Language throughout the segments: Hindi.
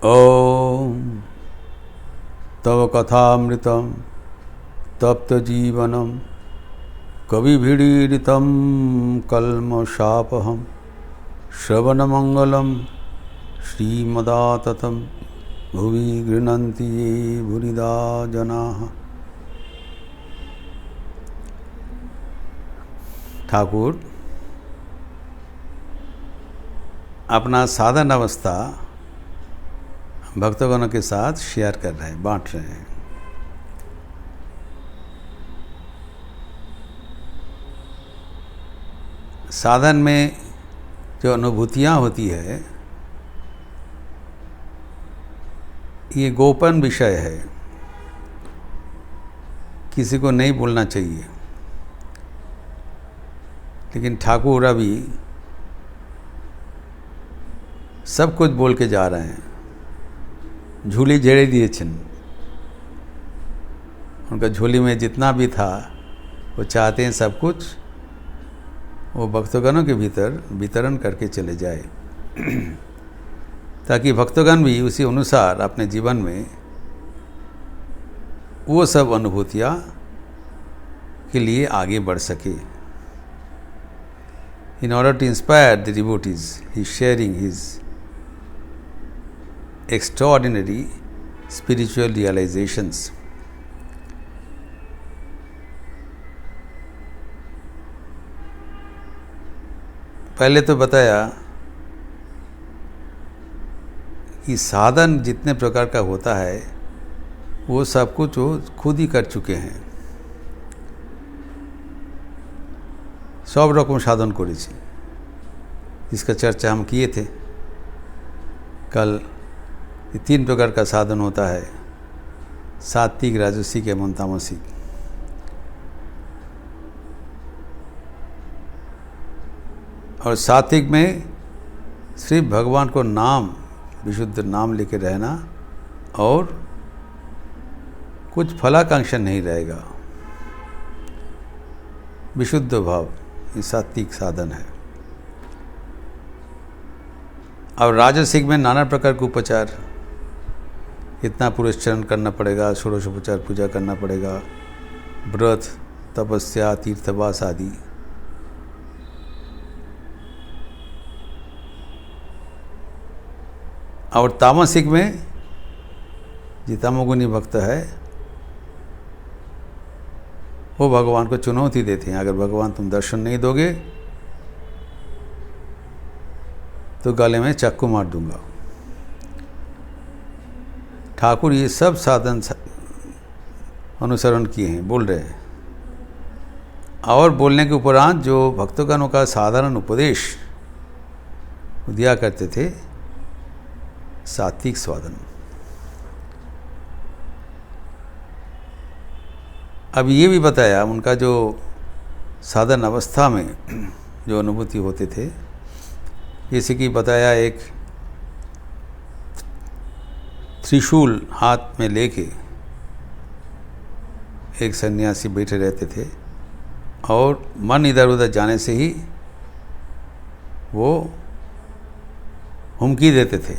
ओम तव कथामृतम तप्तजीवनम कविभिरीडितं कल्मषापहं श्रवणमंगलम श्रीमदाततं भुवि गृह्णन्ति ये भूरिदा जनाः। ठाकुर अपना साधन अवस्था भक्तगणों के साथ शेयर कर रहे हैं, बांट रहे हैं। साधन में जो अनुभूतियाँ होती है ये गोपन विषय है, किसी को नहीं बोलना चाहिए। लेकिन ठाकुर अभी सब कुछ बोल के जा रहे हैं। झोली झेड़े दिए छिन, उनका झोली में जितना भी था वो चाहते हैं सब कुछ वो भक्तगणों के भीतर वितरण करके चले जाए, ताकि भक्तगण भी उसी अनुसार अपने जीवन में वो सब अनुभूतियाँ के लिए आगे बढ़ सके। In order to inspire the devotees, he is sharing his extraordinary spiritual realizations. पहले तो बताया कि साधन जितने प्रकार का होता है वो सब कुछ वो खुद ही कर चुके हैं। सब रकम साधन करेছি, इसका चर्चा हम किए थे कल। ये 3 प्रकार का साधन होता है, सात्विक, राजसिक एवं तामसिक। और सात्विक में सिर्फ भगवान को नाम, विशुद्ध नाम लेके रहना और कुछ फलाकांक्षा नहीं रहेगा, विशुद्ध भाव, ये सात्विक साधन है। और राजसिक में नाना प्रकार के उपचार, इतना पुरस्चरण करना पड़ेगा, षोडशोपचार पूजा करना पड़ेगा, व्रत, तपस्या, तीर्थवास आदि। और तामसिक में जो तमोगुणी भक्त है वो भगवान को चुनौती देते हैं, अगर भगवान तुम दर्शन नहीं दोगे तो गले में चाकू मार दूंगा। ठाकुर ये सब साधन अनुसरण किए हैं, बोल रहे हैं। और बोलने के उपरांत जो भक्तगणों का साधारण उपदेश दिया करते थे, सात्विक साधन। अब ये भी बताया उनका जो साधन अवस्था में जो अनुभूति होते थे, जैसे कि बताया एक त्रिशूल हाथ में लेके एक सन्यासी बैठे रहते थे और मन इधर उधर जाने से ही वो हुमकी देते थे,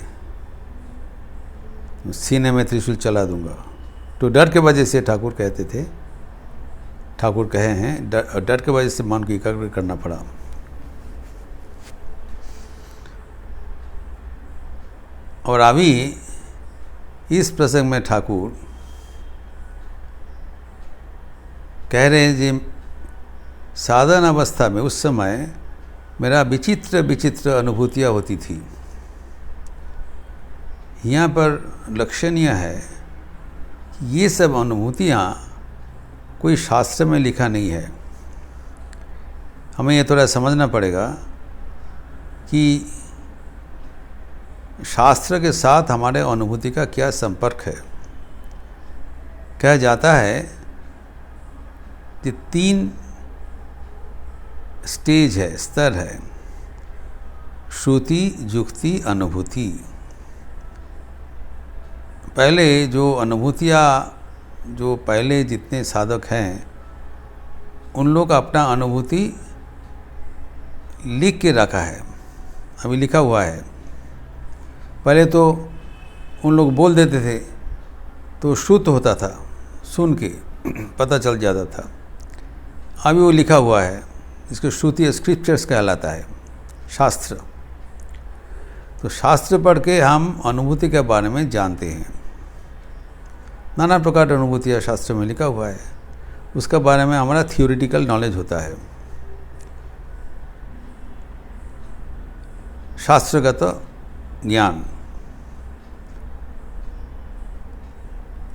सीने में त्रिशूल चला दूंगा। तो डर के वजह से ठाकुर कहते थे, ठाकुर कहे हैं, डर के वजह से मन को एकाग्र करना पड़ा। और अभी इस प्रसंग में ठाकुर कह रहे हैं जी, साधन अवस्था में उस समय मेरा विचित्र विचित्र अनुभूतियाँ होती थी। यहाँ पर लक्षणीय है कि ये सब अनुभूतियाँ कोई शास्त्र में लिखा नहीं है। हमें ये थोड़ा समझना पड़ेगा कि शास्त्र के साथ हमारे अनुभूति का क्या संपर्क है। कहा जाता है कि 3 स्टेज है, स्तर है, श्रुति, जुक्ति, अनुभूति। पहले जो अनुभूतियाँ, जो पहले जितने साधक हैं उन लोग अपना अनुभूति लिख के रखा है, अभी लिखा हुआ है। पहले तो उन लोग बोल देते थे तो श्रुत होता था, सुन के पता चल जाता था। अभी वो लिखा हुआ है, इसको श्रुति स्क्रिप्चर्स कहलाता है, शास्त्र। तो शास्त्र पढ़ के हम अनुभूति के बारे में जानते हैं। नाना प्रकार की अनुभूतियाँ शास्त्र में लिखा हुआ है, उसके बारे में हमारा थियोरिटिकल नॉलेज होता है, शास्त्रगत ज्ञान।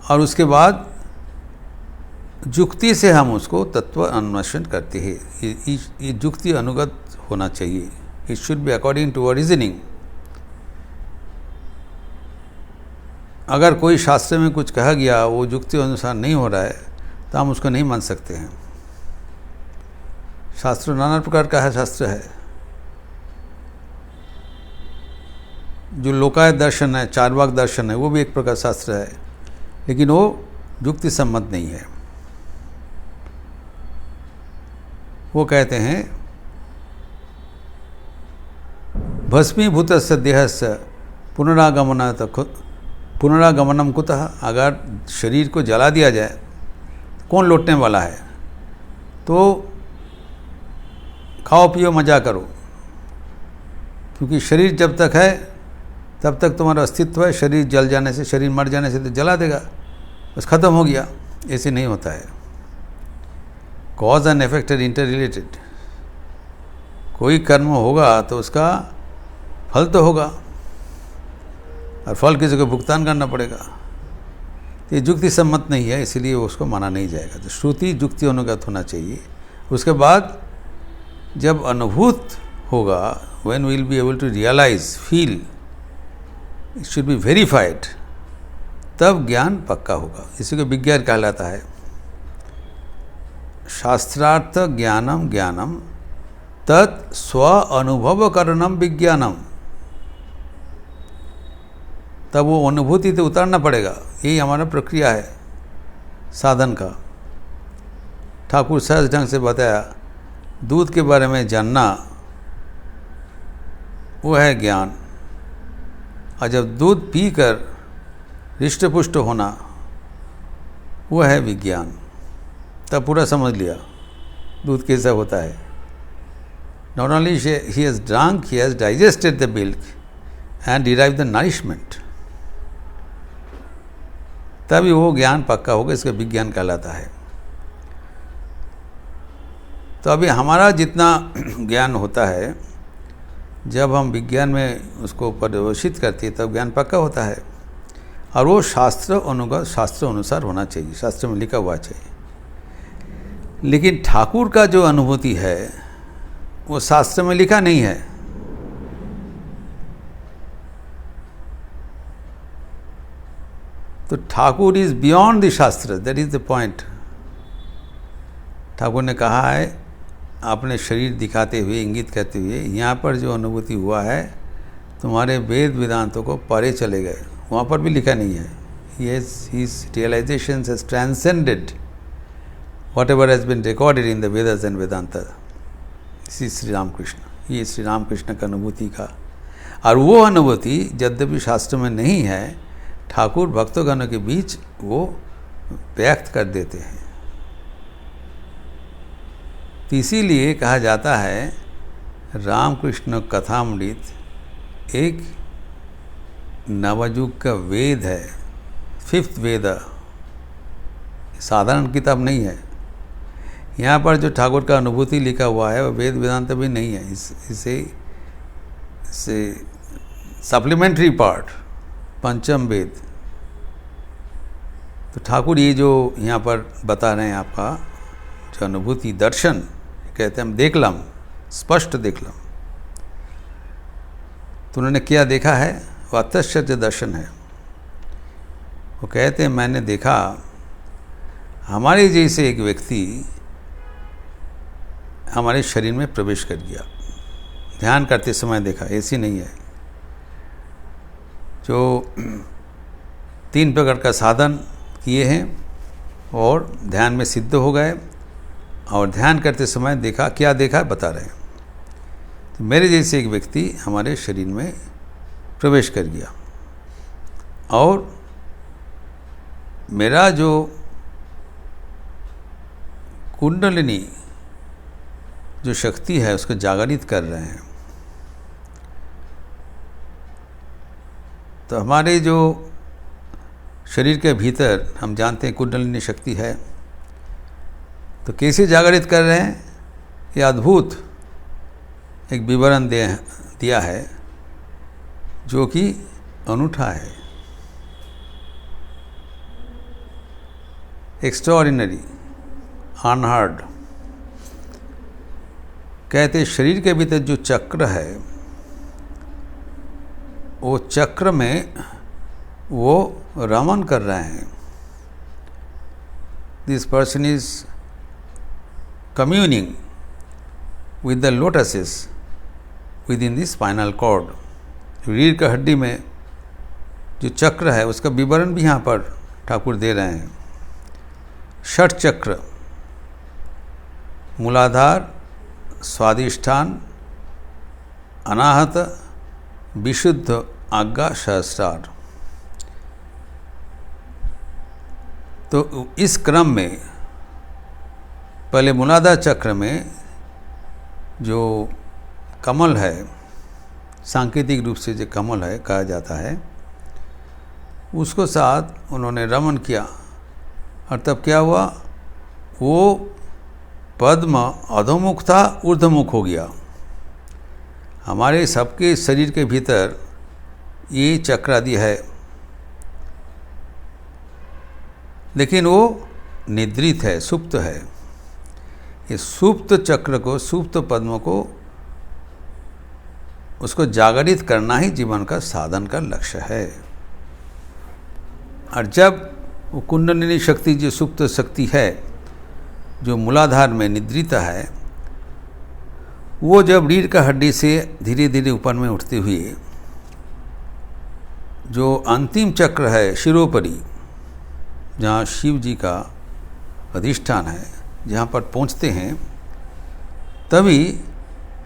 और उसके बाद युक्ति से हम उसको तत्व अन्वेषण करते हैं। ये युक्ति अनुगत होना चाहिए। It should be according to a reasoning. अगर कोई शास्त्र में कुछ कहा गया वो युक्ति अनुसार नहीं हो रहा है तो हम उसको नहीं मान सकते हैं। शास्त्र नाना प्रकार का है, शास्त्र है। जो लोकायत दर्शन है, चारवाक दर्शन है, वो भी एक प्रकार शास्त्र है, लेकिन वो युक्ति सम्मत नहीं है। वो कहते हैं भस्मीभूतस्य देहस्य पुनरागमनम कुतः। अगर शरीर को जला दिया जाए कौन लौटने वाला है? तो खाओ पियो मजा करो, क्योंकि शरीर जब तक है तब तक तुम्हारा अस्तित्व है। शरीर जल जाने से, शरीर मर जाने से तो जला देगा, बस ख़त्म हो गया। ऐसे नहीं होता है। Cause and effect are interrelated. कोई कर्म होगा तो उसका फल तो होगा, और फल किसी को भुगतान करना पड़ेगा। तो ये युक्ति सम्मत नहीं है, इसलिए उसको माना नहीं जाएगा। तो श्रुति युक्ति अनुगत होना चाहिए। उसके बाद जब अनुभूत होगा, when we will be able to realise, feel, it should be verified, तब ज्ञान पक्का होगा। इसी को विज्ञान कहलाता है। शास्त्रार्थ ज्ञानम ज्ञानम तत् स्व अनुभव करणम विज्ञानम। तब वो अनुभूति तो उतारना पड़ेगा। यही हमारा प्रक्रिया है साधन का। ठाकुर सहज ढंग से बताया, दूध के बारे में जानना वो है ज्ञान, और जब दूध पीकर हृष्ट पुष्ट होना वो है विज्ञान। तब पूरा समझ लिया दूध कैसा होता है। Not only he has drunk, he has digested the milk and derive the nourishment. तभी वो ज्ञान पक्का होगा। इसका विज्ञान कहलाता है। तो अभी हमारा जितना ज्ञान होता है, जब हम विज्ञान में उसको परिभाषित करते हैं तब ज्ञान पक्का होता है। और वो शास्त्र अनुगत, शास्त्र अनुसार होना चाहिए, शास्त्र में लिखा हुआ चाहिए। लेकिन ठाकुर का जो अनुभूति है वो शास्त्र में लिखा नहीं है। तो ठाकुर इज बियॉन्ड द शास्त्र, that is the point. Thakur ने कहा है अपने शरीर दिखाते हुए, इंगित करते हुए, यहाँ पर जो अनुभूति हुआ है तुम्हारे वेद वेदांतों को परे चले गए। वहाँ पर भी लिखा नहीं है। His realization has transcended whatever has been recorded in the Vedas and Vedanta. इसी श्री रामकृष्ण, ये श्री रामकृष्ण का अनुभूति का। और वो अनुभूति यद्यपि शास्त्र में नहीं है, ठाकुर भक्तगणों के बीच वो व्यक्त कर देते हैं। तो इसीलिए कहा जाता है रामकृष्ण कथामृत एक नवयुग का वेद है, 5th वेद। साधारण किताब नहीं है। यहाँ पर जो ठाकुर का अनुभूति लिखा हुआ है वो वेद वेदांत भी नहीं है। इसे सप्लीमेंट्री पार्ट, पंचम वेद। तो ठाकुर ये जो यहाँ पर बता रहे हैं, आपका जो अनुभूति दर्शन कहते हैं, हम देखलम, स्पष्ट देखलम। तो उन्होंने क्या देखा है? वो अतश्चर्य दर्शन है। वो कहते हैं मैंने देखा हमारे जैसे एक व्यक्ति हमारे शरीर में प्रवेश कर गया। ध्यान करते समय देखा, ऐसी नहीं है। जो 3 प्रकार का साधन किए हैं और ध्यान में सिद्ध हो गए, और ध्यान करते समय देखा, क्या देखा बता रहे हैं। तो मेरे जैसे एक व्यक्ति हमारे शरीर में प्रवेश कर गया। और मेरा जो कुंडलिनी जो शक्ति है उसको जागृत कर रहे हैं। तो हमारे जो शरीर के भीतर हम जानते हैं कुंडलिनी शक्ति है, तो कैसे जागृत कर रहे हैं, ये अद्भुत एक विवरण दिया है जो कि अनूठा है, एक्स्ट्राऑर्डिनरी, अनहर्ड। कहते शरीर के भीतर जो चक्र है, वो चक्र में वो रमन कर रहे हैं। This person is communing with the lotuses within the spinal cord. रीढ़ की हड्डी में जो चक्र है उसका विवरण भी यहाँ पर ठाकुर दे रहे हैं। षट चक्र, मूलाधार, स्वादिष्ठान, अनाहत, विशुद्ध, आज्ञा, सहस्रार। तो इस क्रम में पहले मूलाधार चक्र में जो कमल है, सांकेतिक रूप से जो कमल है कहा जाता है, उसको साथ उन्होंने रमन किया और तब क्या हुआ, वो पद्म अधोमुख था, ऊर्ध्वमुख हो गया। हमारे सबके शरीर के भीतर ये चक्र आदि है, लेकिन वो निद्रित है, सुप्त है। ये सुप्त चक्र को, सुप्त पद्म को, उसको जागृत करना ही जीवन का साधन का लक्ष्य है। और जब वो कुंडलिनी शक्ति, जो सुप्त शक्ति है, जो मूलाधार में निद्रित है, वो जब रीढ़ की हड्डी से धीरे धीरे ऊपर में उठते हुए जो अंतिम चक्र है शिरोपरि, जहाँ शिव जी का अधिष्ठान है, जहाँ पर पहुँचते हैं, तभी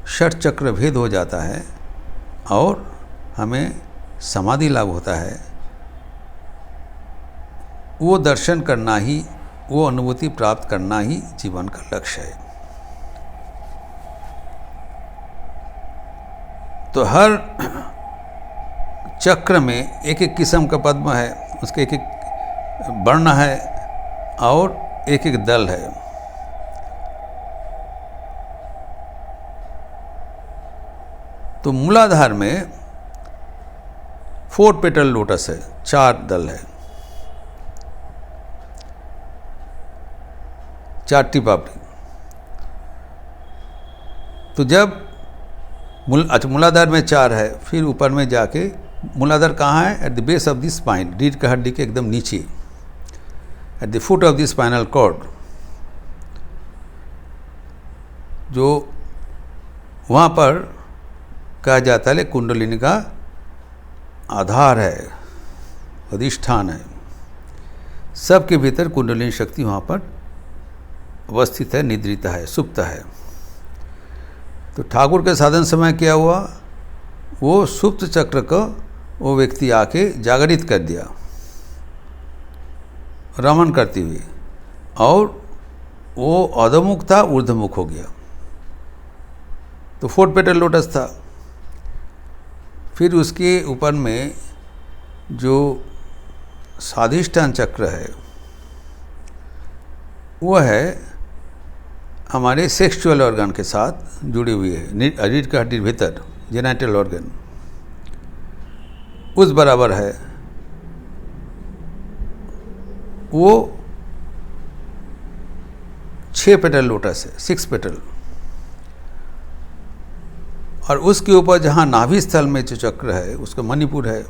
षट चक्र भेद हो जाता है और हमें समाधि लाभ होता है। वो दर्शन करना ही, वो अनुभूति प्राप्त करना ही जीवन का लक्ष्य है। तो हर चक्र में एक एक किस्म का पद्म है, उसके एक एक वर्ण है और एक एक दल है। तो मूलाधार में 4 पेटल लोटस है, 4 दल है, 4 टिपापड़ी। तो जब मूलाधार में 4 है, फिर ऊपर में जाके मूलाधार कहाँ है, at the base of the spine, रीढ़ की हड्डी के एकदम नीचे, at the foot of the spinal cord, जो वहाँ पर कहा जाता है कुंडलिनी का आधार है, अधिष्ठान है। सबके भीतर कुंडलिनी शक्ति वहाँ पर अवस्थित है, निद्रित है, सुप्त है। तो ठाकुर के साधन समय क्या हुआ, वो सुप्त चक्र को वो व्यक्ति आके जागृत कर दिया रमन करते हुए, और वो अधोमुख था, ऊर्ध्वमुख हो गया। तो 4 पेटल लोटस था। फिर उसके ऊपर में जो स्वादिष्ठान चक्र है, वो है हमारे सेक्सुअल ऑर्गन के साथ जुड़ी हुई है, रीढ़ की हड्डी भीतर, जेनिटल ऑर्गन उस बराबर है। वो 6 पेटल लोटस है, 6 पेटल। और उसके ऊपर जहाँ नाभि स्थल में जो चक्र है, उसका मणिपुर है,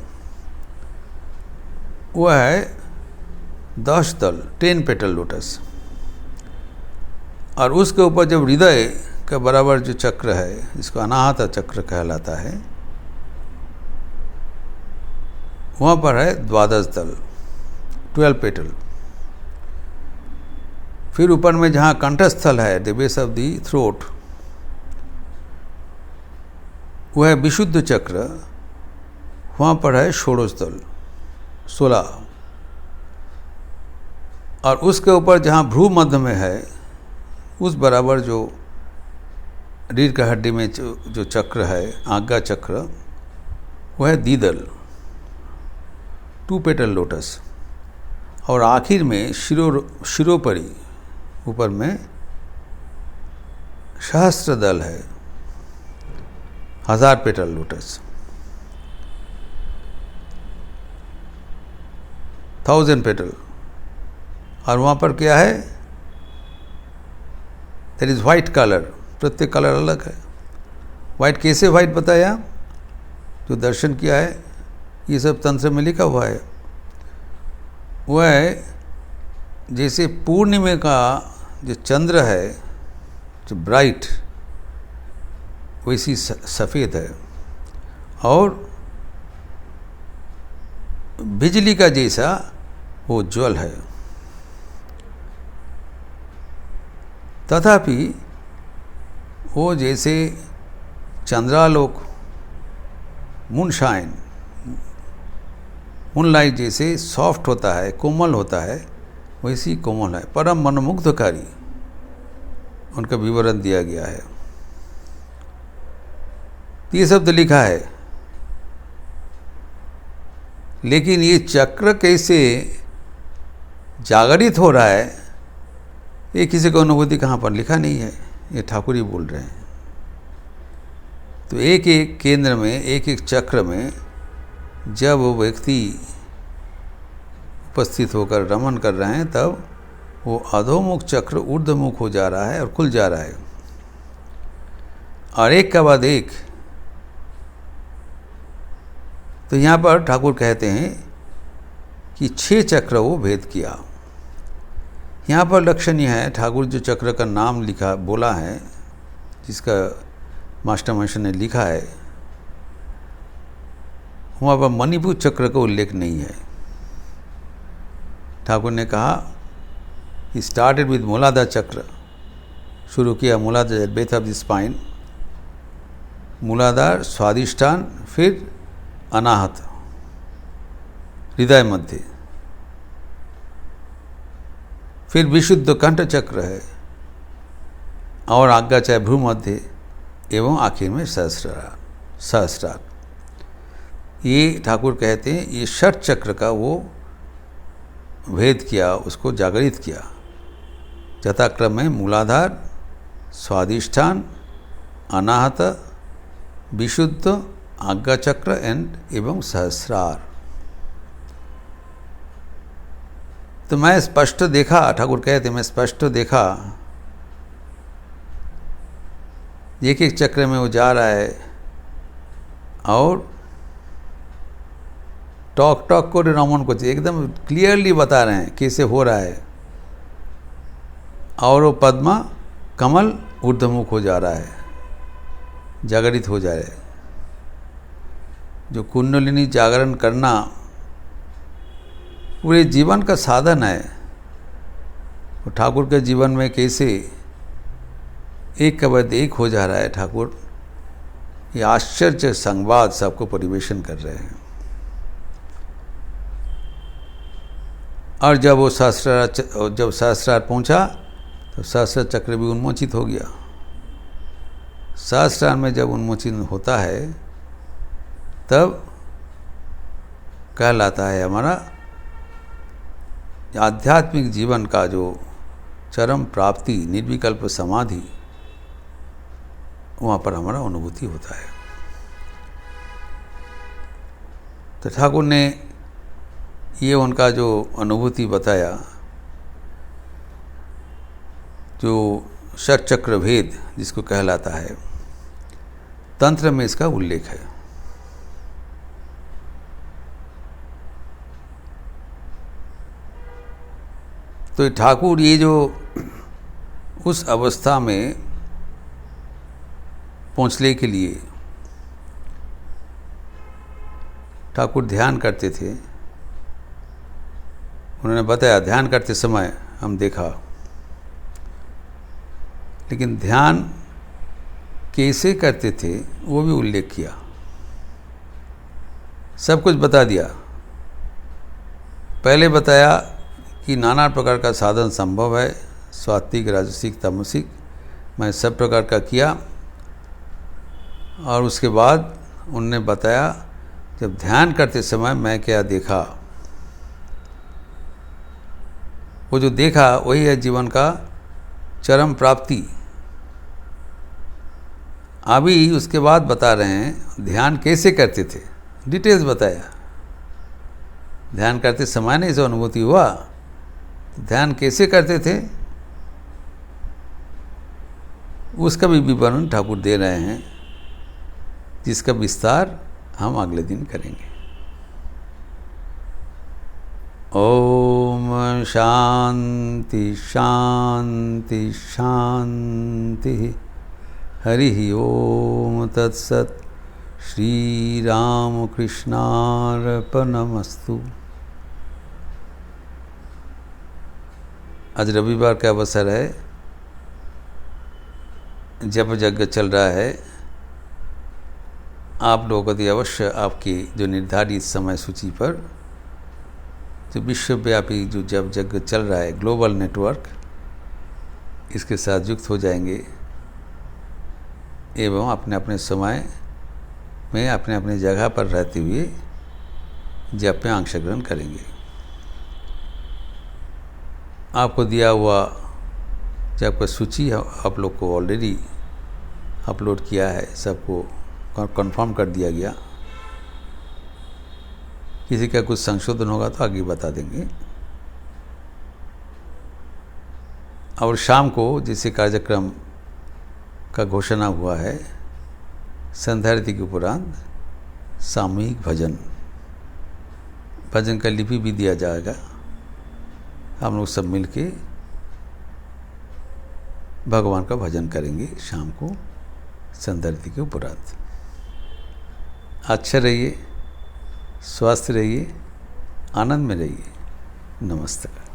वो है 10 दल, 10 पेटल लोटस। और उसके ऊपर जब हृदय का बराबर जो चक्र है, जिसको अनाहत चक्र कहलाता है, वहाँ पर है 12 दल, 12 पेटल। फिर ऊपर में जहाँ कंठस्थल है, the base of the throat, वह है विशुद्ध चक्र, वहाँ पर है 16 दल। 16, और उसके ऊपर जहाँ भ्रू मध्य में है उस बराबर जो रीढ़ की हड्डी में जो चक्र है, आज्ञा चक्र, वो है दीदल, 2 पेटल लोटस। और आखिर में शिरोपरि ऊपर में सहस्त्र दल है, 1000 पेटल लोटस, 1000 पेटल। और वहाँ पर क्या है? देयर इज वाइट कलर, प्रत्येक कलर अलग है। वाइट कैसे वाइट बताया? जो दर्शन किया है, ये सब तंत्र में लिखा हुआ है। वह है जैसे पूर्णिमा का जो चंद्र है, जो ब्राइट, वैसी सफ़ेद है, और बिजली का जैसा वो ज्वल है। तथापि वो जैसे चंद्रालोक, मूनशाइन, मूनलाइट जैसे सॉफ्ट होता है, कोमल होता है, वैसी कोमल है, परम मनमुग्धकारी उनका विवरण दिया गया है। ये शब्द लिखा है, लेकिन ये चक्र कैसे जागरित हो रहा है, ये किसी को अनुभूति कहाँ पर लिखा नहीं है, ये ठाकुर ही बोल रहे हैं। तो एक एक केंद्र में, एक एक चक्र में जब वो व्यक्ति उपस्थित होकर रमन कर रहे हैं, तब वो अधोमुख चक्र ऊर्ध्वमुख हो जा रहा है और खुल जा रहा है, और एक के बाद एक। तो यहाँ पर ठाकुर कहते हैं कि 6 चक्र वो भेद किया। यहाँ पर लक्षणीय है, ठाकुर जो चक्र का नाम लिखा बोला है, जिसका मास्टर मास्टर ने लिखा है, वहाँ पर मणिपुर चक्र का उल्लेख नहीं है। ठाकुर ने कहा ही स्टार्टेड विद मूलाधार चक्र, शुरू किया मूलाधार बेस ऑफ द स्पाइन, मूलाधार, स्वादिष्ठान, फिर अनाहत, हृदय मध्य, फिर विशुद्ध कंठ चक्र है, और आज्ञा चाहे भ्रू मध्य, एवं आखिर में सहस्रार। ये ठाकुर कहते हैं ये षट चक्र का वो भेद किया, उसको जागरित किया। यथाक्रम में मूलाधार, स्वादिष्ठान, अनाहत, विशुद्ध, आज्ञा चक्र एवं सहस्रार। तो मैं स्पष्ट देखा, ठाकुर कहते मैं स्पष्ट देखा, एक एक चक्र में वो जा रहा है, और टॉक को रमन को एकदम क्लियरली बता रहे हैं कैसे हो रहा है, और वो पद्मा कमल ऊर्ध्वमुख हो जा रहा है, जागरित हो जा रहा है। जो कुंडलिनी जागरण करना पूरे जीवन का साधन है, वो ठाकुर के जीवन में कैसे एक के बाद एक हो जा रहा है। ठाकुर ये आश्चर्य संवाद सबको परिवेशन कर रहे हैं। और जब वो सहस्रार पहुंचा, तो सहस्र चक्र भी उन्मोचित हो गया। सहस्रार में जब उन्मोचित होता है, तब कहलाता है हमारा आध्यात्मिक जीवन का जो चरम प्राप्ति, निर्विकल्प समाधि, वहाँ पर हमारा अनुभूति होता है। तो ठाकुर ने ये उनका जो अनुभूति बताया, जो षट चक्र भेद जिसको कहलाता है, तंत्र में इसका उल्लेख है। तो ठाकुर ये जो उस अवस्था में पहुँचने के लिए ठाकुर ध्यान करते थे। उन्होंने बताया ध्यान करते समय हम देखा, लेकिन ध्यान कैसे करते थे वो भी उल्लेख किया, सब कुछ बता दिया। पहले बताया कि नाना प्रकार का साधन संभव है, सात्विक, राजसिक, तामसिक। मैं सब प्रकार का किया और उसके बाद उनने बताया जब ध्यान करते समय मैं क्या देखा। वो जो देखा वही है जीवन का चरम प्राप्ति। अभी उसके बाद बता रहे हैं ध्यान कैसे करते थे, डिटेल्स बताया। ध्यान करते समय नहीं जो अनुभूति हुआ, ध्यान कैसे करते थे उसका भी विवरण ठाकुर दे रहे हैं, जिसका विस्तार हम अगले दिन करेंगे। ओम शांति शांति शांति। हरि ओम तत्सत। श्री राम कृष्णार्पणमस्तु। आज रविवार का अवसर है, जप यज्ञ चल रहा है। आप लोगों को अवश्य आपकी जो निर्धारित समय सूची पर जो विश्वव्यापी जो जप यज्ञ चल रहा है, ग्लोबल नेटवर्क, इसके साथ युक्त हो जाएंगे एवं अपने अपने समय में अपने अपने जगह पर रहते हुए जप में अंशग्रहण करेंगे। आपको दिया हुआ जप का सूची आप लोग को ऑलरेडी अपलोड किया है, सबको कंफर्म कर दिया गया। किसी का कुछ संशोधन होगा तो आगे बता देंगे। और शाम को जैसे कार्यक्रम का घोषणा हुआ है, संध्या रीति के उपरांत सामूहिक भजन का लिपि भी दिया जाएगा। हम लोग सब मिलके भगवान का भजन करेंगे शाम को संध्या रीति के उपरांत। अच्छे रहिए, स्वस्थ रहिए, आनंद में रहिए। नमस्कार।